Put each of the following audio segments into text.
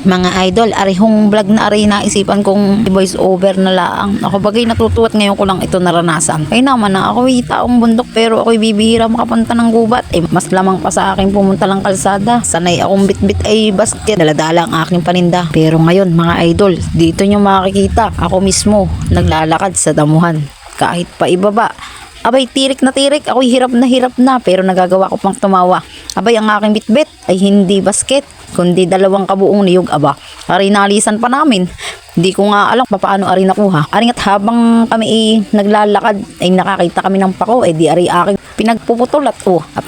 Mga idol, arihong vlog na ari naisipan kong voice over na laang. Ako bagay natutuwa at ngayon ko lang ito naranasan. Ay naman na ako'y taong bundok pero ako'y bibihira makapunta ng gubat. Mas lamang pa sa akin pumunta lang kalsada. Sanay akong bitbit ay basket. Daladala ang aking paninda. Pero ngayon mga idol, dito nyo makikita ako mismo naglalakad sa damuhan. Kahit pa ibaba. Abay, tirik na tirik. Ako'y hirap na pero nagagawa ko pang tumawa. Abay, ang aking bitbit ay hindi basket, kundi dalawang kabuong niyog aba. Ari nalisan pa namin. Hindi ko nga alam paano ari nakuha. Ari at habang kami naglalakad ay nakakita kami ng pako. Di ari aking pinagpuputol at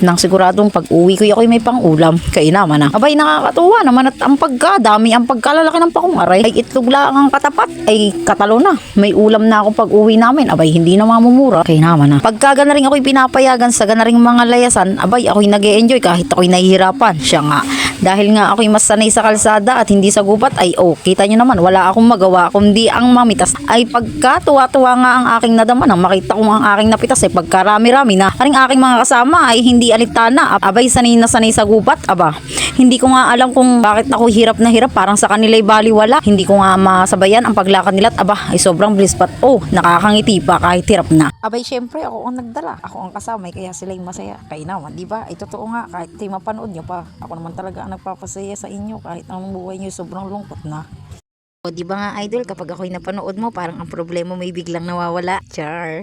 nang siguradong pag uwi ko ako'y may pang-ulam. Kainaman na. Abay, nakakatuwa naman at ang pagkadami, ang pagkalalaki ng pakong aray ay itlog lang ang katapat ay katalo na. May ulam na ako pag uwi namin. Abay, hindi na mamumura. Kainaman na. Pagka gana rin ako'y pinapayagan sa gana ring mga layasan, abay, ako'y nag-e-enjoy kahit ako'y nahihirapan. Siya nga. Dahil nga ako'y mas sanay sa kalsada at hindi sa gubat ay kita nyo naman, wala akong magawa kundi ang mamitas. Ay pagka tuwa-tuwa nga ang aking nadama nang makita kong ang aking napitas ay pagkarami-rami na. Aring aking mga kasama ay hindi alitana. Abay, sanay na sanay sa gubat. Aba, hindi ko nga alam kung bakit ako hirap na hirap. Parang sa kanila'y baliwala. Hindi ko nga masabayan ang paglakad nila. At aba, ay sobrang bilis pat. Nakakangiti pa kahit hirap na. Abay, syempre ako ang nagdala. Ako ang kasama kaya sila'y masaya. Kaya naman, di ba? Ay totoo nga kahit di mapanood nyo pa. Ako naman talaga ang nagpapasaya sa inyo kahit ang buhay nyo sobrang lungkot na. O di ba nga idol, kapag ako'y napanood mo, parang ang problema may biglang nawawala. Char.